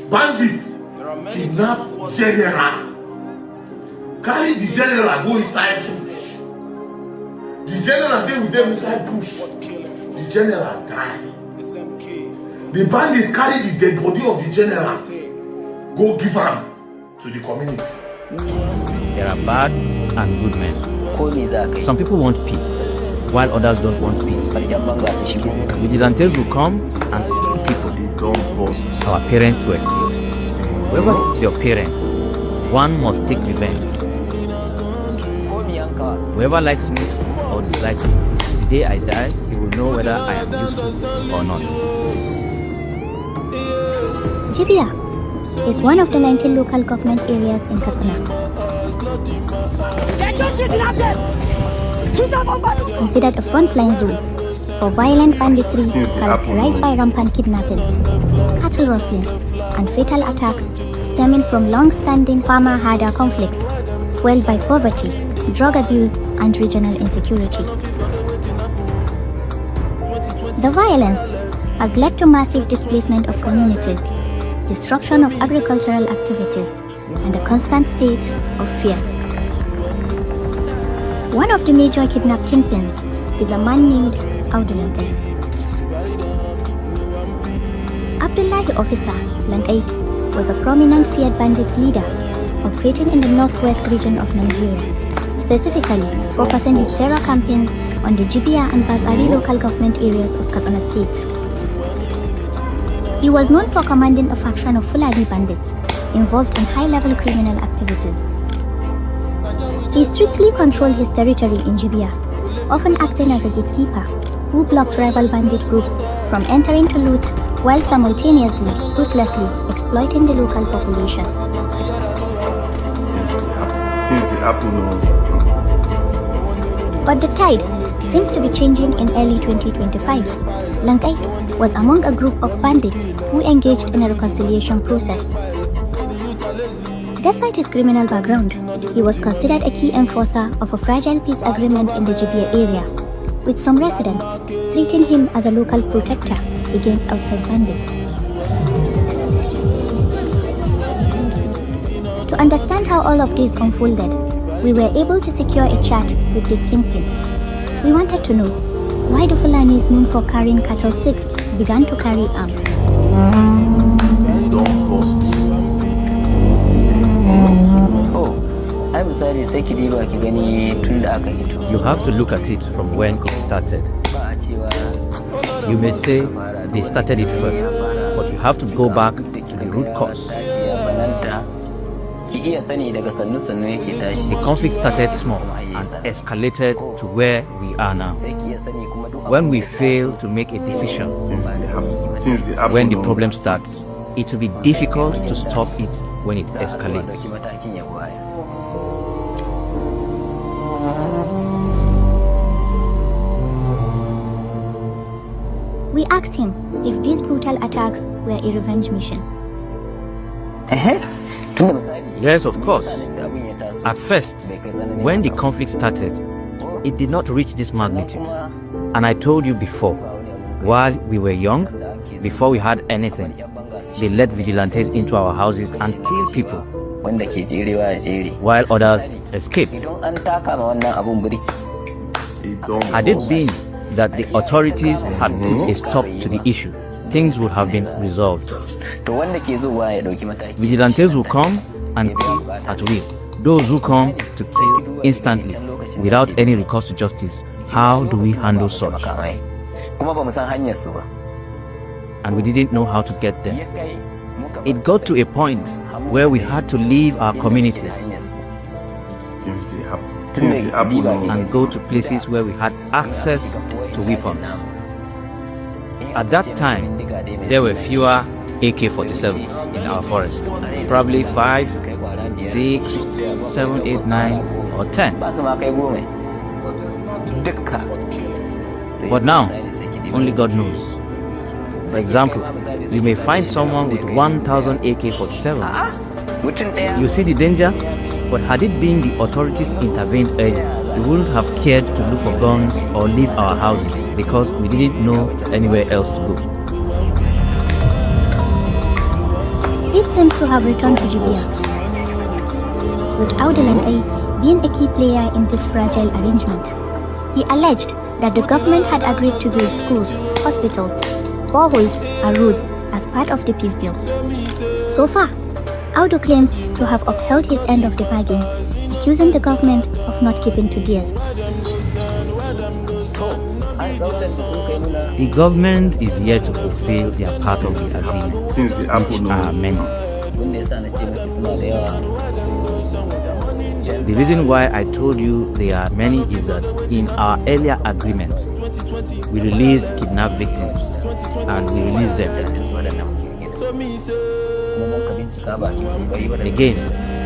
Bandits kidnap general. Carry the general go inside bush. The general dey with them inside bush. The general die. The bandits carry the dead body of the general. Go give am to the community. There are bad and good men. Some people want peace, while others don't want peace. Vigilantes will come and kill people. Our parents were killed. Whoever is your parent, one must take revenge. Whoever likes me or dislikes me, the day I die, he will know whether I am useful or not. Jibia is one of the 19 local government areas in Katsina. Considered a frontline zone for violent banditry characterized by rampant kidnappings, cattle rustling, and fatal attacks stemming from long-standing farmer-herder conflicts fueled by poverty, drug abuse, and regional insecurity. The violence has led to massive displacement of communities, destruction of agricultural activities, and a constant state of fear. One of the major kidnap kingpins is a man named Audu Langai. Abdullahi Officer Langai was a prominent feared bandit leader operating in the northwest region of Nigeria, specifically focusing his terror campaigns on the Jibia and Basari local government areas of Katsina State. He was known for commanding a faction of Fulani bandits involved in high-level criminal activities. He strictly controlled his territory in Jibia, often acting as a gatekeeper who blocked rival bandit groups from entering to loot while simultaneously, ruthlessly exploiting the local population. But the tide seems to be changing in early 2025. Langai was among a group of bandits who engaged in a reconciliation process. Despite his criminal background, he was considered a key enforcer of a fragile peace agreement in the Jibia area, with some residents treating him as a local protector against outside bandits. To understand how all of this unfolded, we were able to secure a chat with this kingpin. We wanted to know why the Fulanis known for carrying cattle sticks began to carry arms. You have to look at it from when it started. You may say they started it first, but you have to go back to the root cause. The conflict started small and escalated to where we are now. When we fail to make a decision, when the problem starts, it will be difficult to stop it when it escalates. We asked him if these brutal attacks were a revenge mission. Yes, of course. At first, when the conflict started, it did not reach this magnitude. And I told you before, while we were young, before we had anything, they let vigilantes into our houses and killed people, while others escaped. Had it been that the authorities had put a stop to the issue, things would have been resolved. Vigilantes will come and kill at will. Those who come to kill instantly, without any recourse to justice. How do we handle such? And we didn't know how to get there. It got to a point where we had to leave our communities and go to places where we had access to weapons. At that time, there were fewer AK-47s in our forest. Probably 5, 6, 7, 8, 9, or 10. But now, only God knows. For example, you may find someone with 1,000 AK-47. You see the danger? But had it been the authorities intervened earlier, we wouldn't have cared to look for guns or leave our houses because we didn't know anywhere else to go. This seems to have returned to Jibia, with Audu Langai being a key player in this fragile arrangement. He alleged that the government had agreed to build schools, hospitals, boreholes, and roads as part of the peace deal. So far, Audu claims to have upheld his end of the bargain, accusing the government of not keeping to theirs. The government is yet to fulfill their part of the agreement, Since the apple which are many. The reason why I told you there are many is that in our earlier agreement, we released kidnapped victims and we released them. Again,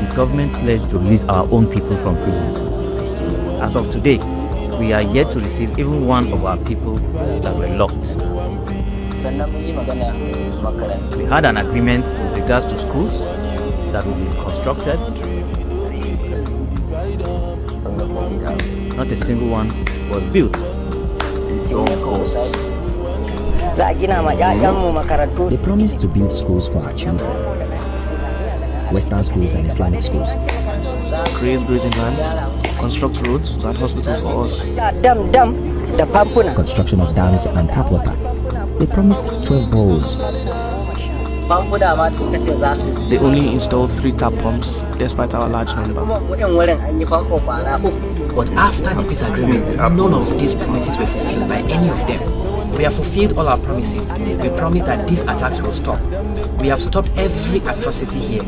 the government pledged to release our own people from prison. As of today, we are yet to receive even one of our people that were locked. We had an agreement with regards to schools that will be constructed. Not a single one was built. They promised to build schools for our children, Western schools and Islamic schools. Create grazing lands, construct roads and hospitals for us. Construction of dams and tap water. They promised 12 boreholes. They only installed 3 tap pumps despite our large number. But after the peace agreement, none of these promises were fulfilled by any of them. We have fulfilled all our promises. We promised that these attacks will stop. We have stopped every atrocity here.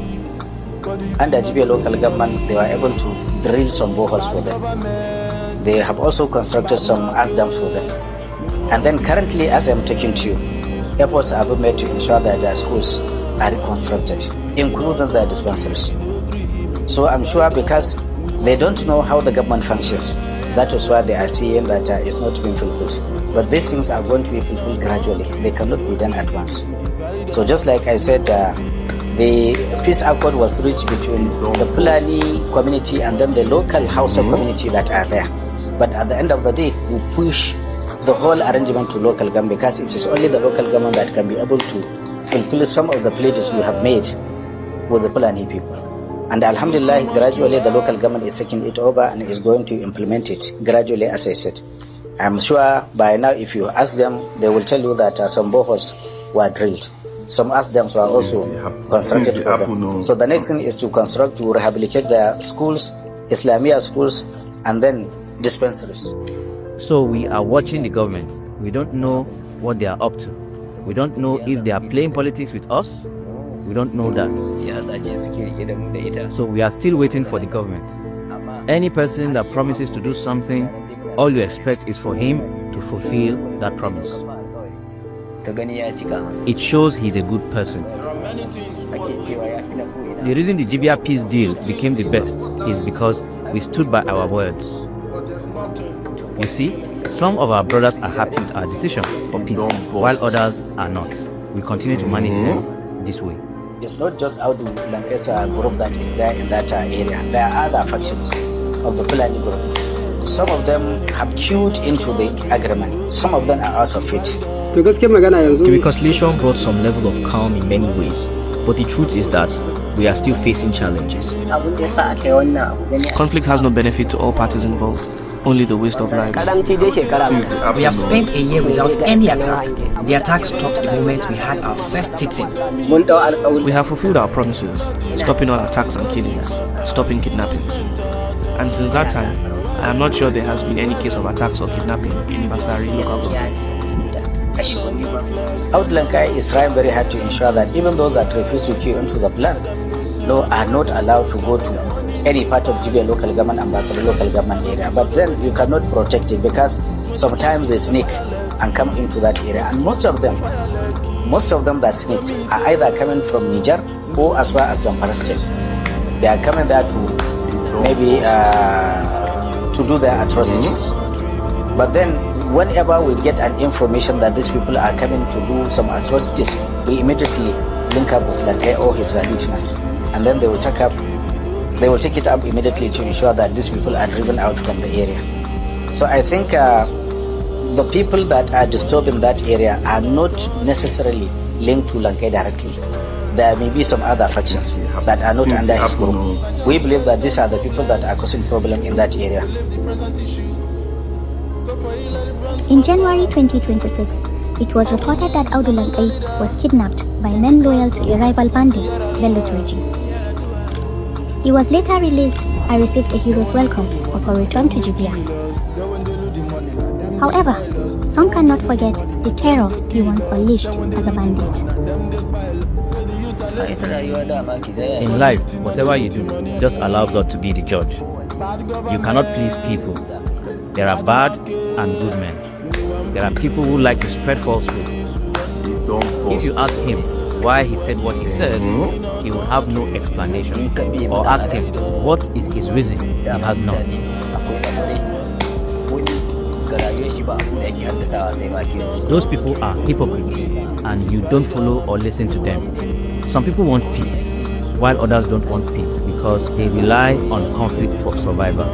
Under Jibia local government, they were able to drill some boreholes for them. They have also constructed some ice dams for them. And then currently, as I'm talking to you, efforts are being made to ensure that their schools are reconstructed, including their dispensaries. So I'm sure because they don't know how the government functions, that is why they are seeing that it's not being fulfilled. But these things are going to be fulfilled gradually. They cannot be done at once. So just like I said, the peace accord was reached between the Fulani community and then the local Hausa community that are there. But at the end of the day, we push the whole arrangement to local government because it is only the local government that can be able to fulfill some of the pledges we have made with the Fulani people. And Alhamdulillah, gradually the local government is taking it over and is going to implement it gradually, as I said. I'm sure by now if you ask them, they will tell you that some boreholes were drilled. Some ice dams were also constructed for them. So the next thing is to construct, to rehabilitate the schools, Islamia schools, and then dispensaries. So we are watching the government. We don't know what they are up to. We don't know if they are playing politics with us. We don't know that. So we are still waiting for the government. Any person that promises to do something, all you expect is for him to fulfill that promise. It shows he's a good person. The reason the Jibia peace deal became the best is because we stood by our words. You see, some of our brothers are happy with our decision for peace, while others are not. We continue to manage them this way. It's not just Audu Langai group that is there in that area. There are other factions of the Fulani group. Some of them have queued into the agreement. Some of them are out of it. The reconciliation brought some level of calm in many ways, but the truth is that we are still facing challenges. Conflict has no benefit to all parties involved, only the waste of lives. We have spent a year without any attack. The attack stopped the moment we had our first sitting. We have fulfilled our promises, stopping all attacks and killings, stopping kidnappings. And since that time, I am not sure there has been any case of attacks or kidnapping in Bastari local government. Audu Langai is trying very hard to ensure that even those that refuse to queue into the plan are not allowed to go to any part of Jibia local government and Bastari local government area. But then you cannot protect it because sometimes they sneak and come into that area. And most of them that sneaked are either coming from Niger or as far as Zamfara state. They are coming there to maybe to do their atrocities. But then whenever we get an information that these people are coming to do some atrocities, we immediately link up with Langai or his lieutenants, and then they will take it up immediately to ensure that these people are driven out from the area. So I think the people that are disturbing that area are not necessarily linked to Langai directly. There may be some other factions that are not under his group. We believe that these are the people that are causing problem in that area. In January 2026, it was reported that Audu Langai was kidnapped by men loyal to a rival bandit, Bello Turji. He was later released and received a hero's welcome upon return to Jibia. However, some cannot forget the terror he once unleashed as a bandit. In life, whatever you do, just allow God to be the judge. You cannot please people. There are bad and good men. There are people who like to spread falsehood. If you ask him why he said what he said, he will have no explanation. Or ask him what is his reason, he has none. Those people are hypocrites, and you don't follow or listen to them. Some people want peace, while others don't want peace because they rely on conflict for survival.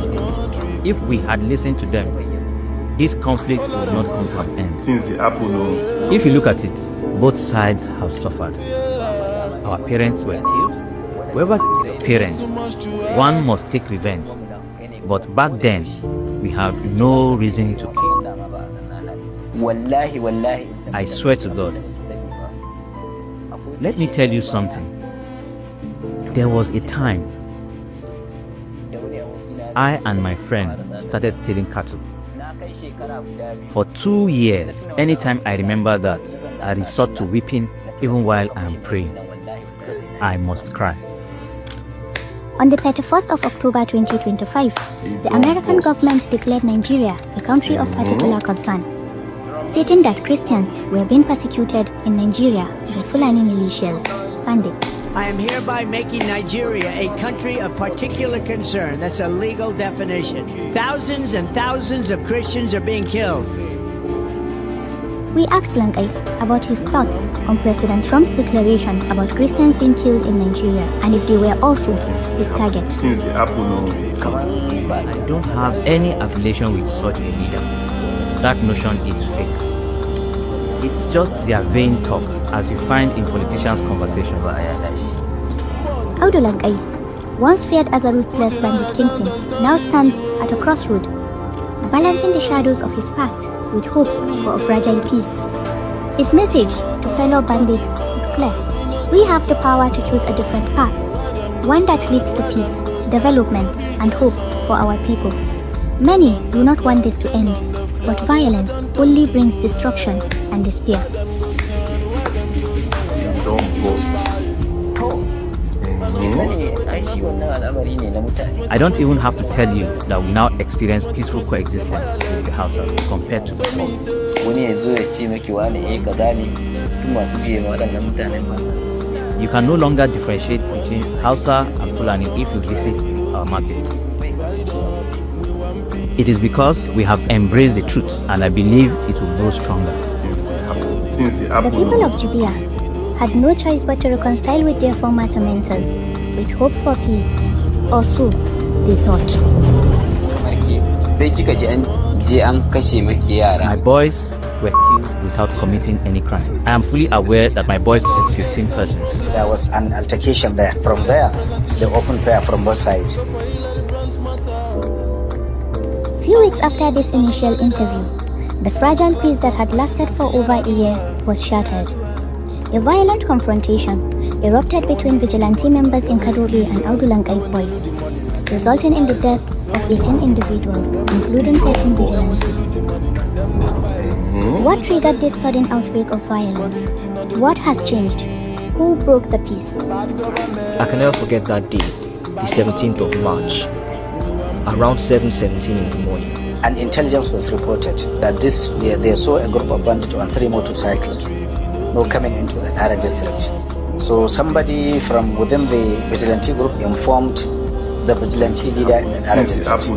If we had listened to them, this conflict would not come to an end. If you look at it, both sides have suffered. Our parents were killed. Whoever kills your parents, one must take revenge. But back then, we have no reason to kill. I swear to God. Let me tell you something. There was a time I and my friend started stealing cattle. For 2 years, anytime I remember that, I resort to weeping even while I am praying. I must cry. On the 31st of October 2025, the American government declared Nigeria a country of particular concern, stating that Christians were being persecuted in Nigeria by Fulani militias, bandits. I am hereby making Nigeria a country of particular concern. That's a legal definition. Thousands and thousands of Christians are being killed. We asked Langai about his thoughts on President Trump's declaration about Christians being killed in Nigeria and if they were also his target. I don't have any affiliation with such a leader. That notion is fake. It's just their vain talk, as you find in politicians' conversation. Audu Langai, once feared as a ruthless bandit kingpin, now stands at a crossroad, balancing the shadows of his past with hopes for a fragile peace. His message to fellow bandits is clear. We have the power to choose a different path, one that leads to peace, development, and hope for our people. Many do not want this to end, but violence only brings destruction and despair. I don't even have to tell you that we now experience peaceful coexistence with the Hausa compared to before. You can no longer differentiate between Hausa and Fulani if you visit our markets. It is because we have embraced the truth, and I believe it will grow stronger. The people of Jibia had no choice but to reconcile with their former tormentors, with hope for peace, or so they thought. My boys were killed without committing any crime. I am fully aware that my boys killed 15 persons. There was an altercation there. From there, they opened fire from both sides. Few weeks after this initial interview, the fragile peace that had lasted for over a year was shattered. A violent confrontation erupted between vigilante members in Kadobe and Audu Langai's boys, resulting in the death of 18 individuals, including 13 vigilantes. What triggered this sudden outbreak of violence? What has changed? Who broke the peace? I can never forget that day, the 17th of March, around 7:17 in the morning. An intelligence was reported that they saw a group of bandits on 3 motorcycles coming into the Nara district. So somebody from within the vigilante group informed the vigilante leader in the Nara district.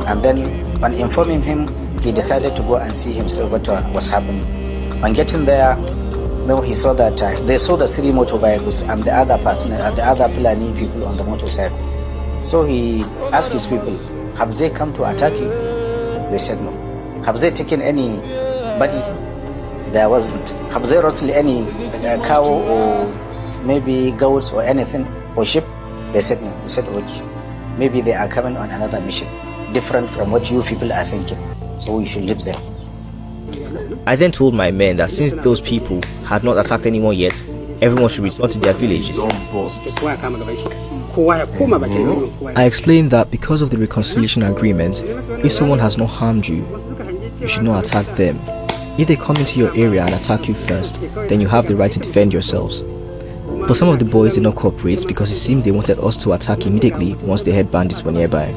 And then on informing him, he decided to go and see himself what was happening. On getting there, he saw that they saw the 3 motorbikes and the other person, the other Fulani people on the motorcycle. So he asked his people, have they come to attack you? They said no. Have they taken anybody? There wasn't. have they rustled any cow or maybe goats or anything or sheep? They said no. We said okay. Maybe they are coming on another mission, different from what you people are thinking. So we should leave them. I then told my men that since those people had not attacked anyone yet, everyone should return to their villages. I explained that because of the reconciliation agreement, if someone has not harmed you, you should not attack them. If they come into your area and attack you first, then you have the right to defend yourselves. But some of the boys did not cooperate because it seemed they wanted us to attack immediately once they heard bandits were nearby.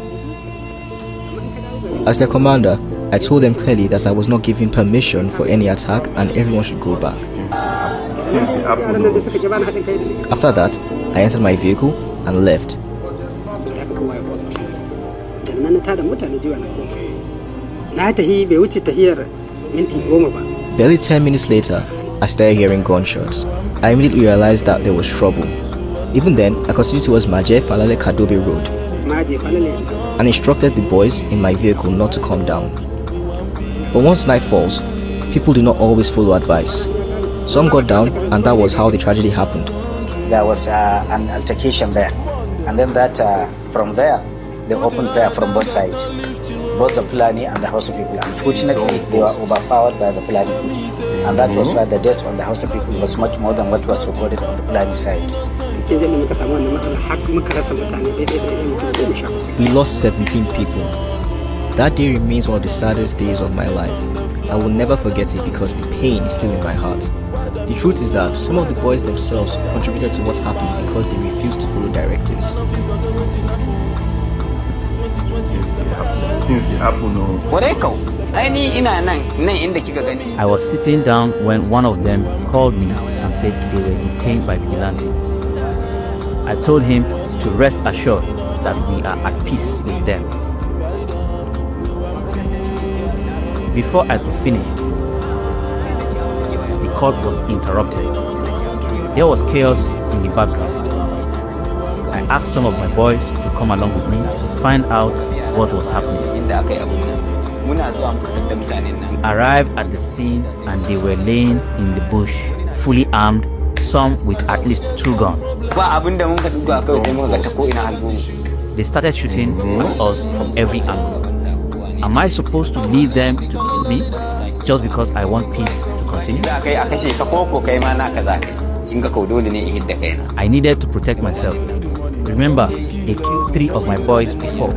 As their commander, I told them clearly that I was not giving permission for any attack and everyone should go back. After that, I entered my vehicle and left. Barely 10 minutes later, I started hearing gunshots. I immediately realized that there was trouble. Even then, I continued towards Maje Falale Kadobe Road and instructed the boys in my vehicle not to come down. But once night falls, people do not always follow advice. Some got down, and that was how the tragedy happened. There was an altercation there, and then from there, they opened fire from both sides, both the Fulani and the Hausa people. Unfortunately, they were overpowered by the Fulani, and that was why the deaths on the Hausa people was much more than what was recorded on the Fulani side. We lost 17 people. That day remains one of the saddest days of my life. I will never forget it because the pain is still in my heart. The truth is that some of the boys themselves contributed to what happened because they refused to follow directives. I was sitting down when one of them called me and said they were detained by vigilantes. I told him to rest assured that we are at peace with them. Before I could finish, the call was interrupted. There was chaos in the background. I asked some of my boys to come along with me to find out what was happening. We arrived at the scene and they were laying in the bush, fully armed, some with at least 2 guns. They started shooting at us from every angle. Am I supposed to leave them to kill me just because I want peace to continue? I needed to protect myself. Remember, they killed 3 of my boys before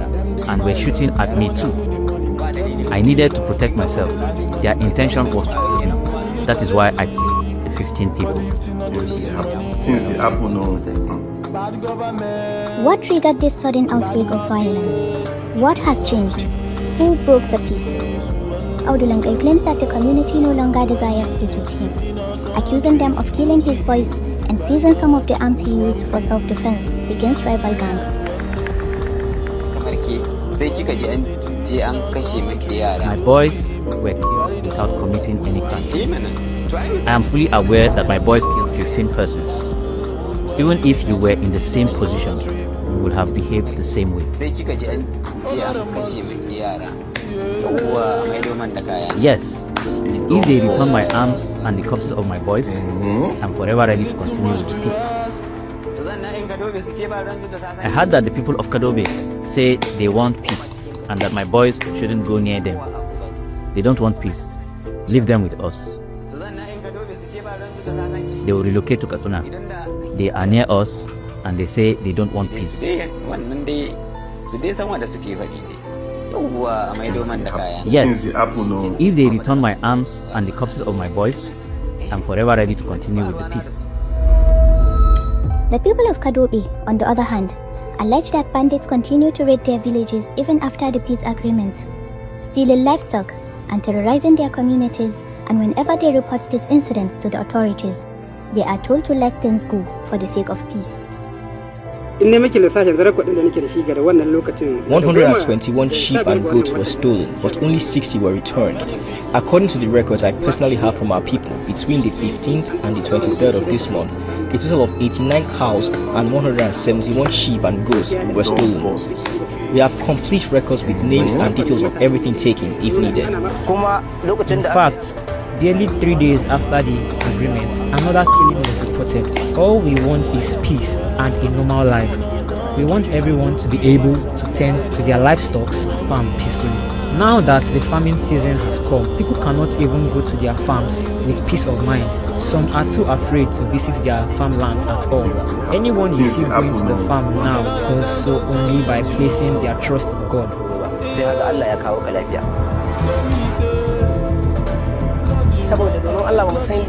and were shooting at me too. I needed to protect myself. Their intention was to kill me. That is why I killed 15 people. What triggered this sudden outbreak of violence? What has changed? Who broke the peace? Audu Langai claims that the community no longer desires peace with him, accusing them of killing his boys and seizing some of the arms he used for self-defense against rival gangs. My boys were killed without committing any crime. I am fully aware that my boys killed 15 persons. Even if you were in the same position, you would have behaved the same way. Yes, if they return my arms and the corpses of my boys, I'm forever ready to continue with peace. I heard that the people of Kadobe say they want peace and that my boys shouldn't go near them. They don't want peace. Leave them with us. They will relocate to Kasuna. They are near us and they say they don't want peace. Yes, if they return my arms and the corpses of my boys, I'm forever ready to continue with the peace. The people of Kadobe, on the other hand, allege that bandits continue to raid their villages even after the peace agreement, stealing livestock and terrorizing their communities, and whenever they report these incidents to the authorities, they are told to let things go for the sake of peace. 121 sheep and goats were stolen, but only 60 were returned. According to the records I personally have from our people, between the 15th and the 23rd of this month, a total of 89 cows and 171 sheep and goats were stolen. We have complete records with names and details of everything taken if needed. In fact, Barely 3 days after the agreement, another killing was reported. All we want is peace and a normal life. We want everyone to be able to tend to their livestock and farm peacefully. Now that the farming season has come, people cannot even go to their farms with peace of mind. Some are too afraid to visit their farmlands at all. Anyone you see going to the farm now does so only by placing their trust in God.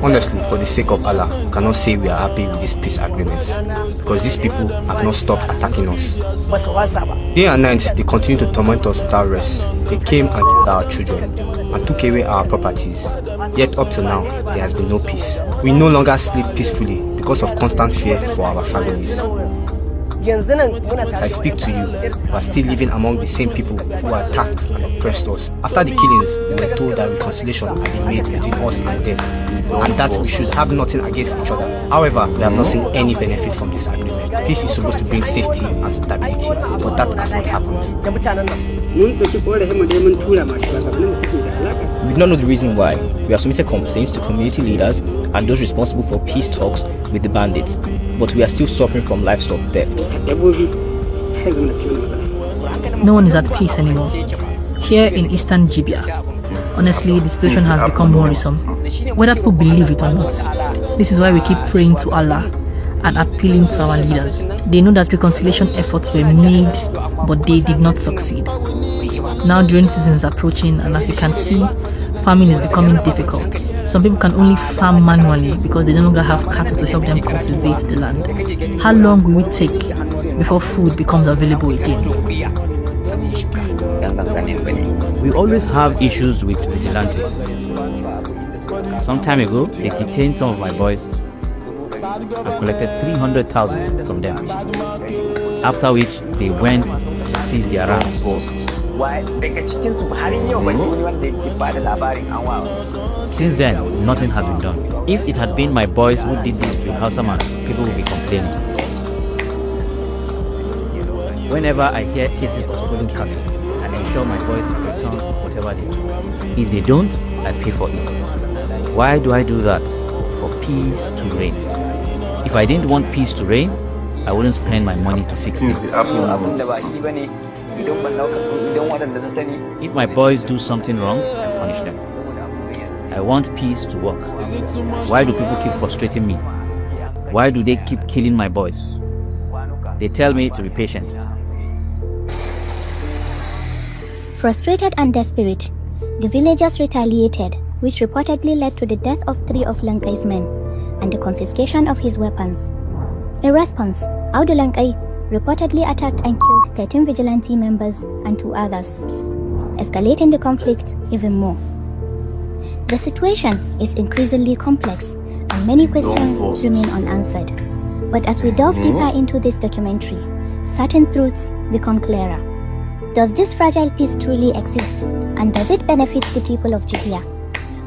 Honestly, for the sake of Allah, we cannot say we are happy with this peace agreement because these people have not stopped attacking us. Day and night, they continue to torment us without rest. They came and killed our children and took away our properties. Yet up till now, there has been no peace. We no longer sleep peacefully because of constant fear for our families. As I speak to you, we are still living among the same people who attacked and oppressed us. After the killings, we were told that reconciliation had been made between us and them, and that we should have nothing against each other. However, we have not seen any benefit from this agreement. Peace is supposed to bring safety and stability, but that has not happened. We do not know the reason why. We have submitted complaints to community leaders and those responsible for peace talks with the bandits, but we are still suffering from livestock theft. No one is at peace anymore. Here in eastern Jibia, honestly, the situation has become worrisome. Whether people believe it or not, this is why we keep praying to Allah and appealing to our leaders. They know that reconciliation efforts were made, but they did not succeed. Now the rain season is approaching, and as you can see, farming is becoming difficult. Some people can only farm manually because they no longer have cattle to help them cultivate the land. How long will it take before food becomes available again? We always have issues with vigilantes. Some time ago, they detained some of my boys and collected 300,000 from them, after which they went to seize their rams. Since then, nothing has been done. If it had been my boys who did this to Hausa man, people would be complaining. Whenever I hear cases of stolen cattle, I ensure my boys return whatever they took. If they don't, I pay for it. Why do I do that? For peace to reign. If I didn't want peace to reign, I wouldn't spend my money to fix it. If my boys do something wrong, I punish them. I want peace to work. Why do people keep frustrating me? Why do they keep killing my boys? They tell me to be patient. Frustrated and desperate, the villagers retaliated, which reportedly led to the death of 3 of Langai's men and the confiscation of his weapons. In response, Audu Langai reportedly attacked and killed 13 vigilante members and 2 others, escalating the conflict even more. The situation is increasingly complex and many questions remain unanswered. But as we delve deeper into this documentary, certain truths become clearer. Does this fragile peace truly exist, and does it benefit the people of Jibia?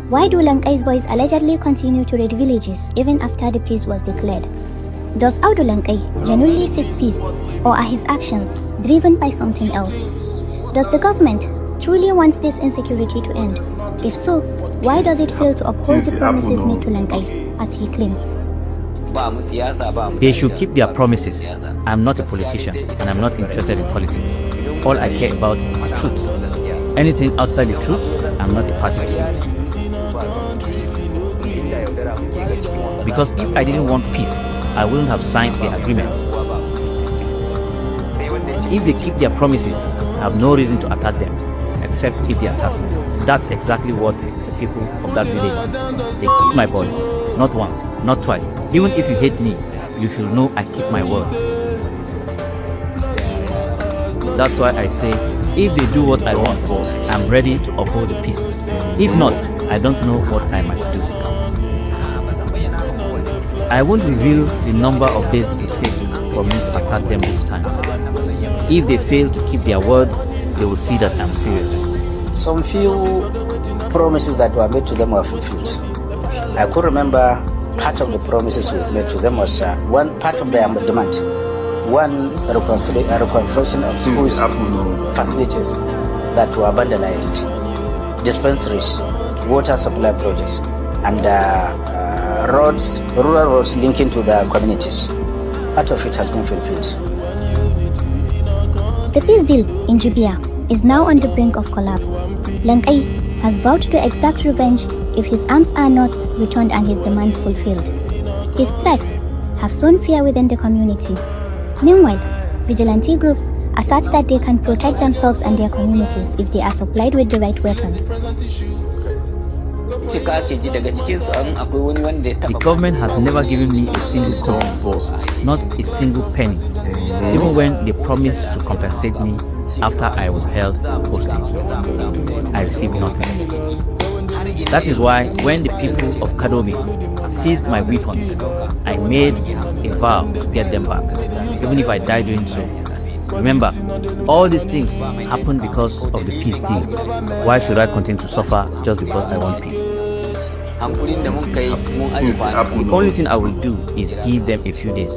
Why do Langai's boys allegedly continue to raid villages even after the peace was declared? Does Audu Langai genuinely seek peace, or are his actions driven by something else? Does the government truly want this insecurity to end? If so, why does it fail to uphold the promises made to Langai, as he claims? They should keep their promises. I'm not a politician and I'm not interested in politics. All I care about is the truth. Anything outside the truth, I'm not a party to it. Because if I didn't want peace, I wouldn't have signed the agreement. If they keep their promises, I have no reason to attack them, except if they attack me. That's exactly what the people of that village do. They keep my voice, not once, not twice. Even if you hate me, you should know I keep my word. That's why I say, if they do what I want, I'm ready to uphold the peace. If not, I don't know what I might do. I won't reveal the number of days it will take for me to attack them this time. If they fail to keep their words, they will see that I'm serious. Some few promises that were made to them were fulfilled. I could remember part of the promises we made to them was one part of their demand. One, reconstruction of schools facilities that were vandalized, dispensaries water supply projects and rural roads linking to the communities. Part of it has been fulfilled. The peace deal in Jibia is now on the brink of collapse. Langai has vowed to exact revenge if his arms are not returned and his demands fulfilled. His threats have sown fear within the community. Meanwhile, vigilante groups assert that they can protect themselves and their communities if they are supplied with the right weapons. The government has never given me a single kobo, not a single penny, even when they promised to compensate me after I was held hostage. I received nothing. That is why when the people of Kadomi seized my weapons, I made a vow to get them back, even if I die doing so. Remember, all these things happened because of the peace deal. Why should I continue to suffer just because I want peace? The only thing I will do is give them a few days